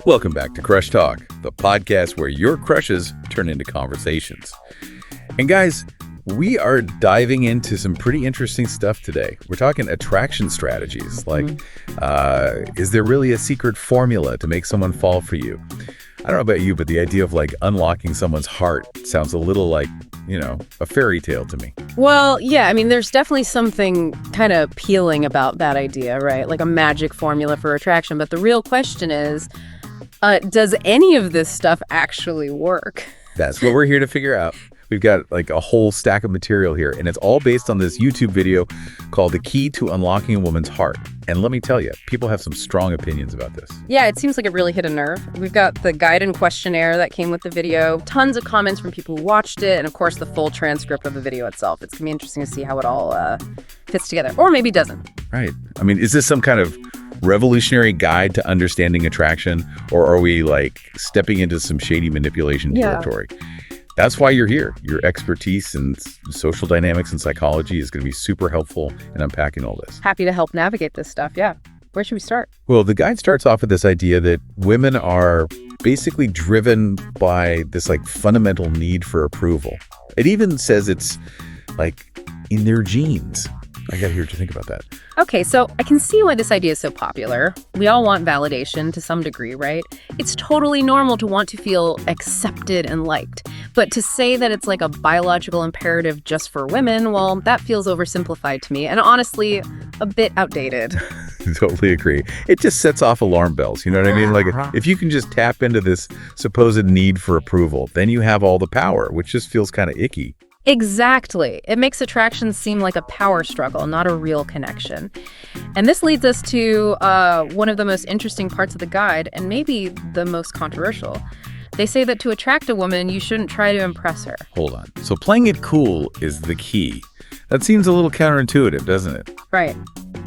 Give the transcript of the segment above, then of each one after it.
Welcome back to Crush Talk, the podcast where your crushes turn into conversations. And guys, we are diving into some pretty interesting stuff today. We're talking attraction strategies, like is there really a secret formula to make someone fall for you? I don't know about you, but the idea of like unlocking someone's heart sounds a little like, a fairy tale to me. Well, yeah, I mean, there's definitely something kind of appealing about that idea, right? Like a magic formula for attraction. But the real question is, does any of this stuff actually work? That's what we're here to figure out. We've got like a whole stack of material here, and it's all based on this YouTube video called The Key to Unlocking a Woman's Heart. And let me tell you, people have some strong opinions about this. Yeah, it seems like it really hit a nerve. We've got the guide and questionnaire that came with the video, tons of comments from people who watched it, and of course the full transcript of the video itself. It's gonna be interesting to see how it all fits together, or maybe doesn't. Right. I mean, is this some kind of revolutionary guide to understanding attraction, or are we like stepping into some shady manipulation territory? That's why you're here. Your expertise in social dynamics and psychology is going to be super helpful in unpacking all this. Happy to help navigate this stuff, yeah. Where should we start? Well, the guide starts off with this idea that women are basically driven by this like fundamental need for approval. It even says it's like in their genes. I got to hear what you think about that. Okay, so I can see why this idea is so popular. We all want validation to some degree, right? It's totally normal to want to feel accepted and liked. But to say that it's like a biological imperative just for women, well, that feels oversimplified to me and honestly a bit outdated. Totally agree. It just sets off alarm bells. You know what I mean? Like if you can just tap into this supposed need for approval, then you have all the power, which just feels kind of icky. Exactly. It makes attraction seem like a power struggle, not a real connection. And this leads us to one of the most interesting parts of the guide, and maybe the most controversial. They say that to attract a woman, you shouldn't try to impress her. Hold on. So playing it cool is the key. That seems a little counterintuitive, doesn't it? Right.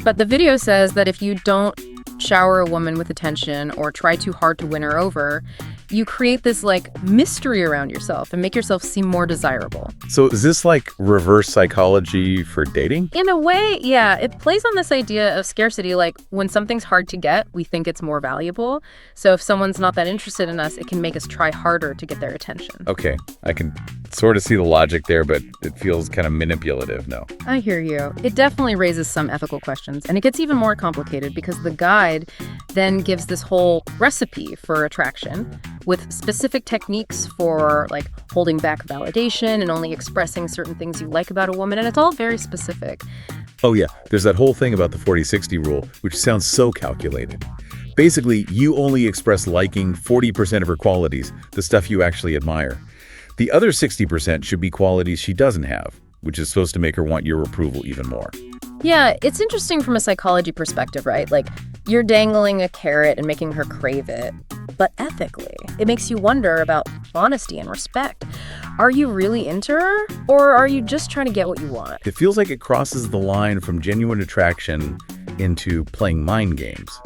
But the video says that if you don't shower a woman with attention or try too hard to win her over, you create this like mystery around yourself and make yourself seem more desirable. So is this like reverse psychology for dating? In a way, yeah. It plays on this idea of scarcity. Like when something's hard to get, we think it's more valuable. So if someone's not that interested in us, it can make us try harder to get their attention. Okay, I can sort of see the logic there, but it feels kind of manipulative, no? I hear you. It definitely raises some ethical questions, and it gets even more complicated because the guide then gives this whole recipe for attraction with specific techniques for like holding back validation and only expressing certain things you like about a woman, and it's all very specific. Oh yeah, there's that whole thing about the 40-60 rule, which sounds so calculated. Basically, you only express liking 40% of her qualities, the stuff you actually admire. The other 60% should be qualities she doesn't have, which is supposed to make her want your approval even more. Yeah, it's interesting from a psychology perspective, right? Like, you're dangling a carrot and making her crave it. But ethically, it makes you wonder about honesty and respect. Are you really into her, or are you just trying to get what you want? It feels like it crosses the line from genuine attraction into playing mind games,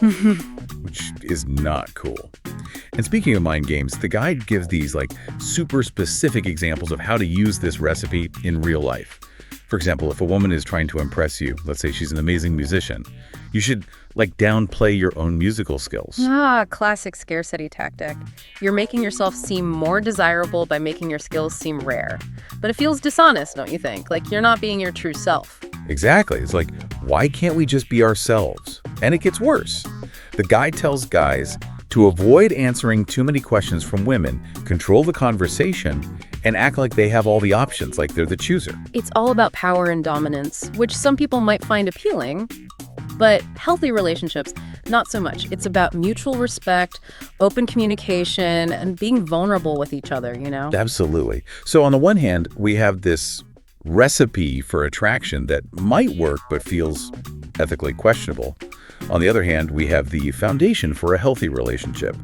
which is not cool. And speaking of mind games, the guide gives these like super specific examples of how to use this recipe in real life. For example, if a woman is trying to impress you, let's say she's an amazing musician, you should like downplay your own musical skills. Classic scarcity tactic. You're making yourself seem more desirable by making your skills seem rare. But it feels dishonest, don't you think? Like you're not being your true self. Exactly. It's like, why can't we just be ourselves? And it gets worse. The guide tells guys to avoid answering too many questions from women, control the conversation, and act like they have all the options, like they're the chooser. It's all about power and dominance, which some people might find appealing, but healthy relationships, not so much. It's about mutual respect, open communication, and being vulnerable with each other, you know? Absolutely. So on the one hand, we have this recipe for attraction that might work but feels ethically questionable. On the other hand, we have the foundation for a healthy relationship,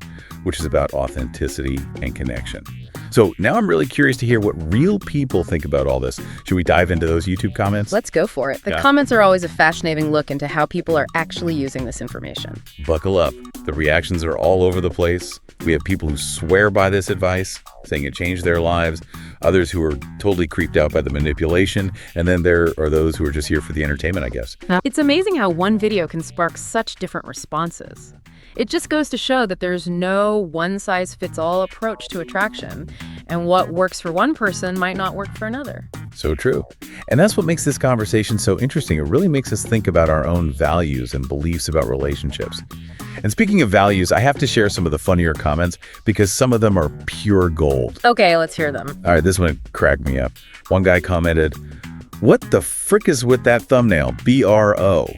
which is about authenticity and connection. So now I'm really curious to hear what real people think about all this. Should we dive into those YouTube comments? Let's go for it. The comments are always a fascinating look into how people are actually using this information. Buckle up. The reactions are all over the place. We have people who swear by this advice, saying it changed their lives, others who are totally creeped out by the manipulation, and then there are those who are just here for the entertainment, I guess. It's amazing how one video can spark such different responses. It just goes to show that there's no one-size-fits-all approach to attraction, and what works for one person might not work for another. So true. And that's what makes this conversation so interesting. It really makes us think about our own values and beliefs about relationships. And speaking of values, I have to share some of the funnier comments because some of them are pure gold. Okay, let's hear them. All right, this one cracked me up. One guy commented, "What the frick is with that thumbnail? BRO."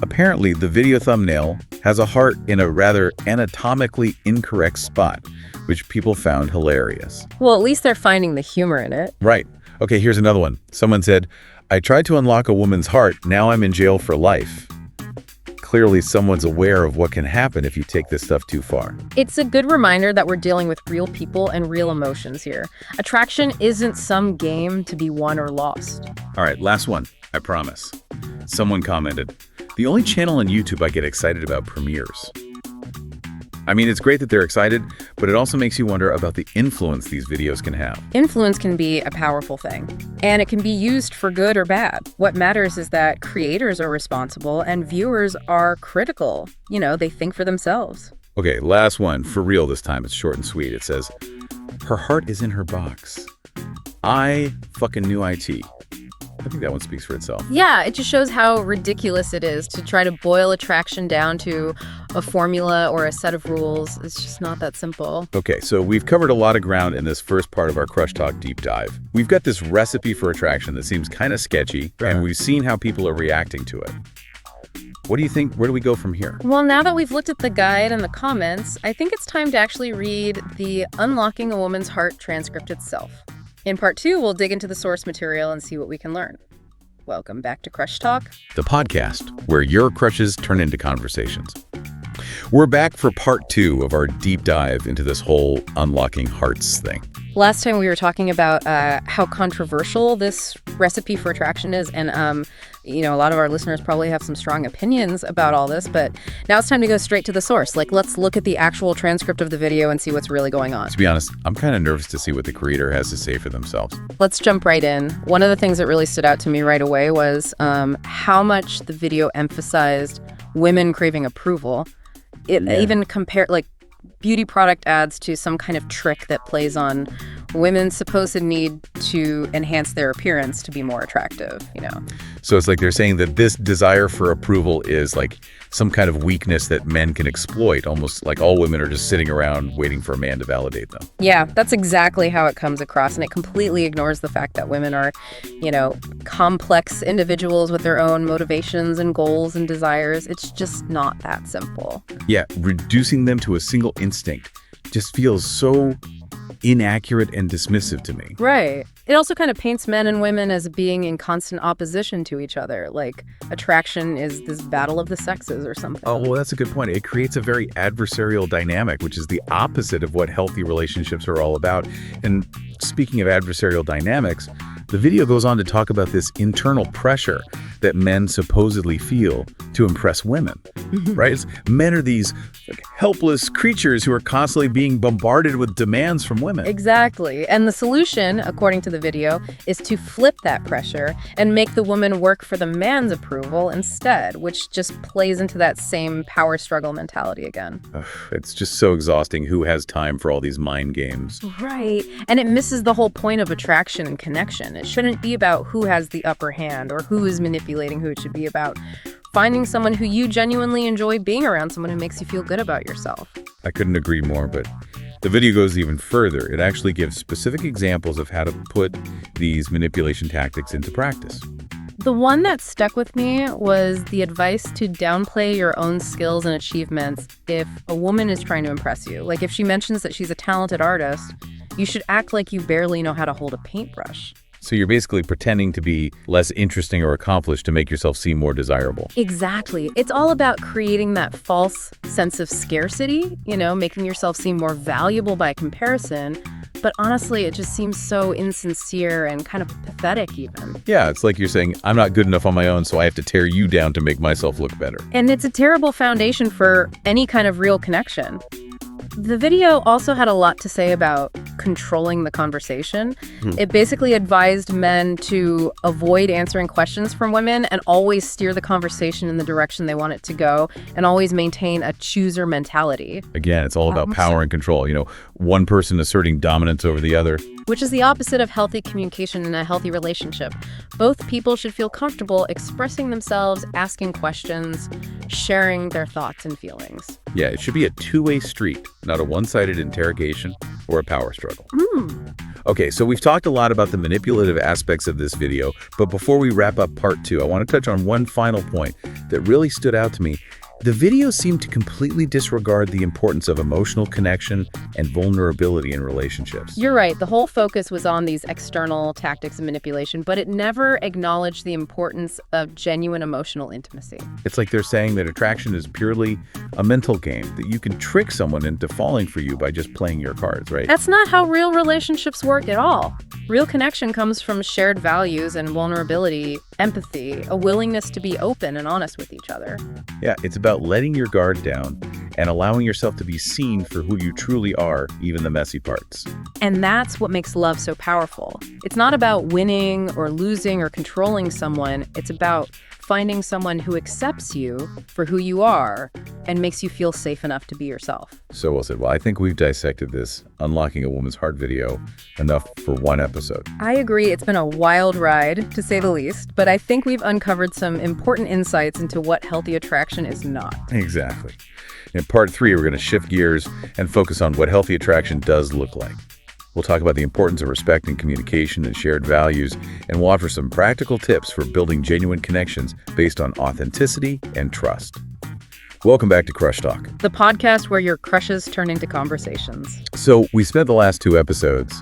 Apparently, the video thumbnail has a heart in a rather anatomically incorrect spot, which people found hilarious. Well, at least they're finding the humor in it. Right. Okay, here's another one. Someone said, "I tried to unlock a woman's heart. Now I'm in jail for life." Clearly, someone's aware of what can happen if you take this stuff too far. It's a good reminder that we're dealing with real people and real emotions here. Attraction isn't some game to be won or lost. All right, last one, I promise. Someone commented, "The only channel on YouTube I get excited about premieres." I mean, it's great that they're excited, but it also makes you wonder about the influence these videos can have. Influence can be a powerful thing, and it can be used for good or bad. What matters is that creators are responsible and viewers are critical. They think for themselves. Okay, last one, for real this time. It's short and sweet. It says, "Her heart is in her box. I fucking knew IT." I think that one speaks for itself. Yeah, it just shows how ridiculous it is to try to boil attraction down to a formula or a set of rules. It's just not that simple. Okay, so we've covered a lot of ground in this first part of our Crush Talk deep dive. We've got this recipe for attraction that seems kind of sketchy, and we've seen how people are reacting to it. What do you think? Where do we go from here? Well, now that we've looked at the guide and the comments, I think it's time to actually read the Unlocking a Woman's Heart transcript itself. In part 2, we'll dig into the source material and see what we can learn. Welcome back to Crush Talk, the podcast where your crushes turn into conversations. We're back for part 2 of our deep dive into this whole unlocking hearts thing. Last time we were talking about how controversial this recipe for attraction is, and a lot of our listeners probably have some strong opinions about all this, but now it's time to go straight to the source. Let's look at the actual transcript of the video and see what's really going on. To be honest, I'm kind of nervous to see what the creator has to say for themselves. Let's jump right in. One of the things that really stood out to me right away was how much the video emphasized women craving approval. It even compared beauty product ads to some kind of trick that plays on women's supposed need to enhance their appearance to be more attractive, So it's like they're saying that this desire for approval is like some kind of weakness that men can exploit, almost like all women are just sitting around waiting for a man to validate them. Yeah, that's exactly how it comes across, and it completely ignores the fact that women are, complex individuals with their own motivations and goals and desires. It's just not that simple. Yeah, reducing them to a single instinct just feels so inaccurate and dismissive to me. Right. It also kind of paints men and women as being in constant opposition to each other, like attraction is this battle of the sexes or something. Oh, well, that's a good point. It creates a very adversarial dynamic, which is the opposite of what healthy relationships are all about. And speaking of adversarial dynamics, the video goes on to talk about this internal pressure that men supposedly feel to impress women, right? Men are these helpless creatures who are constantly being bombarded with demands from women. Exactly. And the solution, according to the video, is to flip that pressure and make the woman work for the man's approval instead, which just plays into that same power struggle mentality again. It's just so exhausting. Who has time for all these mind games? Right. And it misses the whole point of attraction and connection. It shouldn't be about who has the upper hand or who is manipulating who. It should be about finding someone who you genuinely enjoy being around, someone who makes you feel good about yourself. I couldn't agree more, but the video goes even further. It actually gives specific examples of how to put these manipulation tactics into practice. The one that stuck with me was the advice to downplay your own skills and achievements if a woman is trying to impress you. Like if she mentions that she's a talented artist, you should act like you barely know how to hold a paintbrush. So you're basically pretending to be less interesting or accomplished to make yourself seem more desirable. Exactly. It's all about creating that false sense of scarcity, making yourself seem more valuable by comparison. But honestly, it just seems so insincere and kind of pathetic even. Yeah, it's like you're saying, I'm not good enough on my own, so I have to tear you down to make myself look better. And it's a terrible foundation for any kind of real connection. The video also had a lot to say about controlling the conversation. It basically advised men to avoid answering questions from women and always steer the conversation in the direction they want it to go and always maintain a chooser mentality. Again, it's all about power and control. One person asserting dominance over the other. Which is the opposite of healthy communication in a healthy relationship. Both people should feel comfortable expressing themselves, asking questions, sharing their thoughts and feelings. Yeah, it should be a two-way street, not a one-sided interrogation or a power struggle. Okay, so we've talked a lot about the manipulative aspects of this video, but before we wrap up part 2, I want to touch on one final point that really stood out to me. The video seemed to completely disregard the importance of emotional connection and vulnerability in relationships. You're right. The whole focus was on these external tactics of manipulation, but it never acknowledged the importance of genuine emotional intimacy. It's like they're saying that attraction is purely a mental game, that you can trick someone into falling for you by just playing your cards, right? That's not how real relationships work at all. Real connection comes from shared values and vulnerability, empathy, a willingness to be open and honest with each other. Yeah, it's about letting your guard down and allowing yourself to be seen for who you truly are, even the messy parts. And that's what makes love so powerful. It's not about winning or losing or controlling someone. It's about finding someone who accepts you for who you are and makes you feel safe enough to be yourself. So well said. Well, I think we've dissected this Unlocking a Woman's Heart video enough for one episode. I agree. It's been a wild ride, to say the least, but I think we've uncovered some important insights into what healthy attraction is not. Exactly. In part 3, we're going to shift gears and focus on what healthy attraction does look like. We'll talk about the importance of respect and communication and shared values, and we'll offer some practical tips for building genuine connections based on authenticity and trust. Welcome back to Crush Talk, The podcast where your crushes turn into conversations. So we spent the last 2 episodes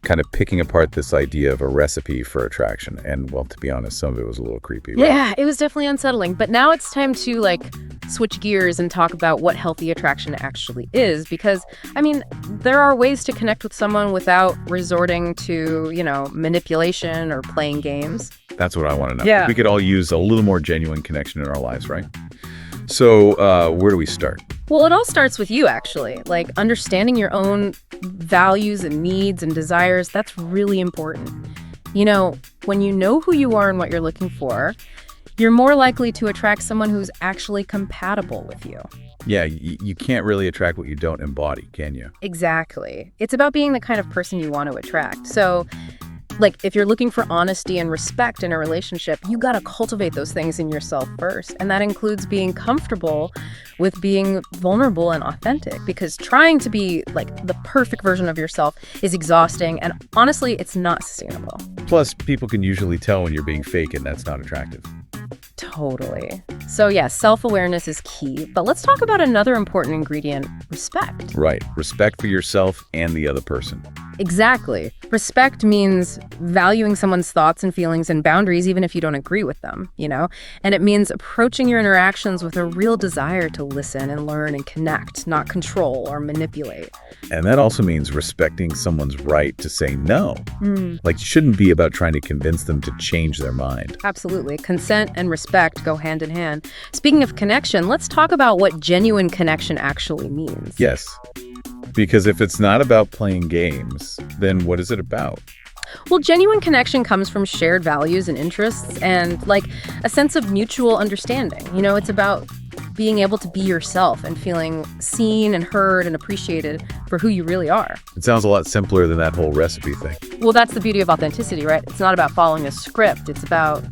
kind of picking apart this idea of a recipe for attraction. And, well, to be honest, some of it was a little creepy. Right? Yeah, it was definitely unsettling. But now it's time to, switch gears and talk about what healthy attraction actually is. Because, there are ways to connect with someone without resorting to, manipulation or playing games. That's what I want to know. Yeah. We could all use a little more genuine connection in our lives, right? So where do we start? Well, it all starts with you, actually. Understanding your own values and needs and desires, that's really important. When you know who you are and what you're looking for, you're more likely to attract someone who's actually compatible with you. Yeah, you can't really attract what you don't embody, can you? Exactly. It's about being the kind of person you want to attract. So, if you're looking for honesty and respect in a relationship, you got to cultivate those things in yourself first. And that includes being comfortable with being vulnerable and authentic, because trying to be the perfect version of yourself is exhausting. And honestly, it's not sustainable. Plus, people can usually tell when you're being fake, and that's not attractive. Totally. So yeah, self-awareness is key. But let's talk about another important ingredient, respect. Right. Respect for yourself and the other person. Exactly. Respect means valuing someone's thoughts and feelings and boundaries, even if you don't agree with them, And it means approaching your interactions with a real desire to listen and learn and connect, not control or manipulate. And that also means respecting someone's right to say no. It shouldn't be about trying to convince them to change their mind. Absolutely. Consent and respect go hand in hand. Speaking of connection, let's talk about what genuine connection actually means. Yes. Because if it's not about playing games, then what is it about? Well, genuine connection comes from shared values and interests and a sense of mutual understanding. It's about being able to be yourself and feeling seen and heard and appreciated for who you really are. It sounds a lot simpler than that whole recipe thing. Well, that's the beauty of authenticity, right? It's not about following a script. It's about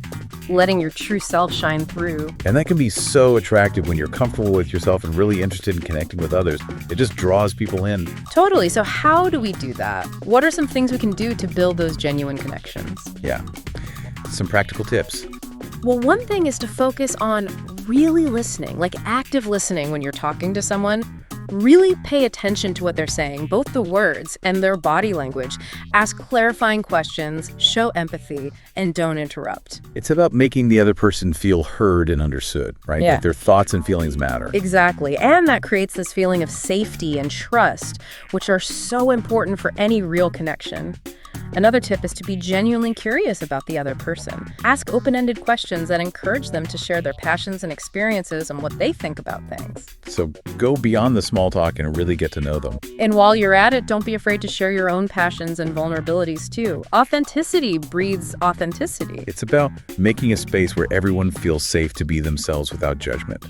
letting your true self shine through. And that can be so attractive when you're comfortable with yourself and really interested in connecting with others. It just draws people in. Totally. So how do we do that? What are some things we can do to build those genuine connections? Yeah. Some practical tips. Well, one thing is to focus on really listening, active listening when you're talking to someone. Really pay attention to what they're saying, both the words and their body language. Ask clarifying questions, show empathy, and don't interrupt. It's about making the other person feel heard and understood, right? Yeah. That their thoughts and feelings matter. Exactly. And that creates this feeling of safety and trust, which are so important for any real connection. Another tip is to be genuinely curious about the other person. Ask open-ended questions that encourage them to share their passions and experiences and what they think about things. So go beyond the small talk and really get to know them. And while you're at it, don't be afraid to share your own passions and vulnerabilities too. Authenticity breeds authenticity. It's about making a space where everyone feels safe to be themselves without judgment,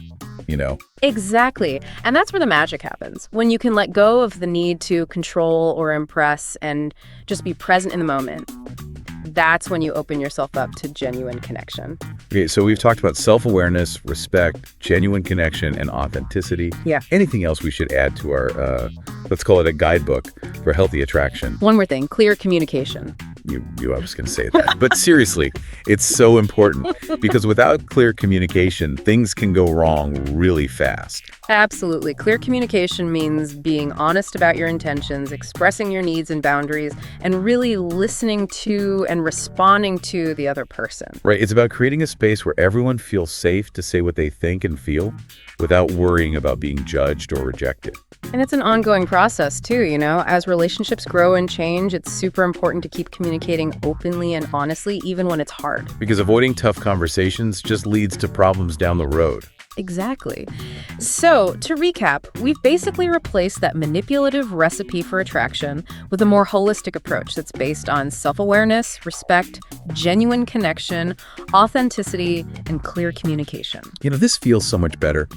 you know? Exactly. And that's where the magic happens. When you can let go of the need to control or impress and just be present in the moment. That's when you open yourself up to genuine connection. Okay, so we've talked about self-awareness, respect, genuine connection, and authenticity. Yeah. Anything else we should add to our, let's call it a guidebook for healthy attraction? One more thing, clear communication. I was going to say that. But seriously, it's so important because without clear communication, things can go wrong really fast. Absolutely. Clear communication means being honest about your intentions, expressing your needs and boundaries, and really listening to and responding to the other person. Right. It's about creating a space where everyone feels safe to say what they think and feel without worrying about being judged or rejected. And it's an ongoing process too, you know. As relationships grow and change, it's super important to keep communicating openly and honestly, even when it's hard. Because avoiding tough conversations just leads to problems down the road. Exactly. So, to recap, we've basically replaced that manipulative recipe for attraction with a more holistic approach that's based on self-awareness, respect, genuine connection, authenticity, and clear communication. You know, this feels so much better.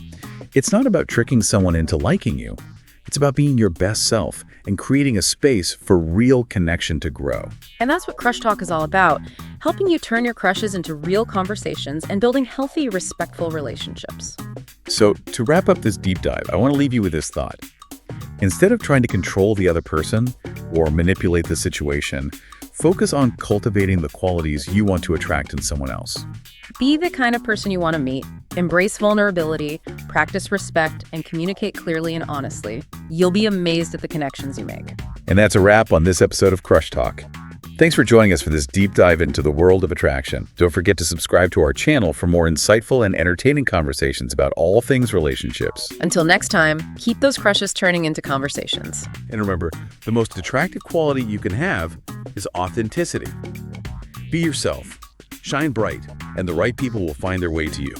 It's not about tricking someone into liking you. It's about being your best self and creating a space for real connection to grow. And that's what Crush Talk is all about, helping you turn your crushes into real conversations and building healthy, respectful relationships. So to wrap up this deep dive, I want to leave you with this thought. Instead of trying to control the other person or manipulate the situation, focus on cultivating the qualities you want to attract in someone else. Be the kind of person you want to meet. Embrace vulnerability, practice respect, and communicate clearly and honestly. You'll be amazed at the connections you make. And that's a wrap on this episode of Crush Talk. Thanks for joining us for this deep dive into the world of attraction. Don't forget to subscribe to our channel for more insightful and entertaining conversations about all things relationships. Until next time, keep those crushes turning into conversations. And remember, the most attractive quality you can have is authenticity. Be yourself, shine bright, and the right people will find their way to you.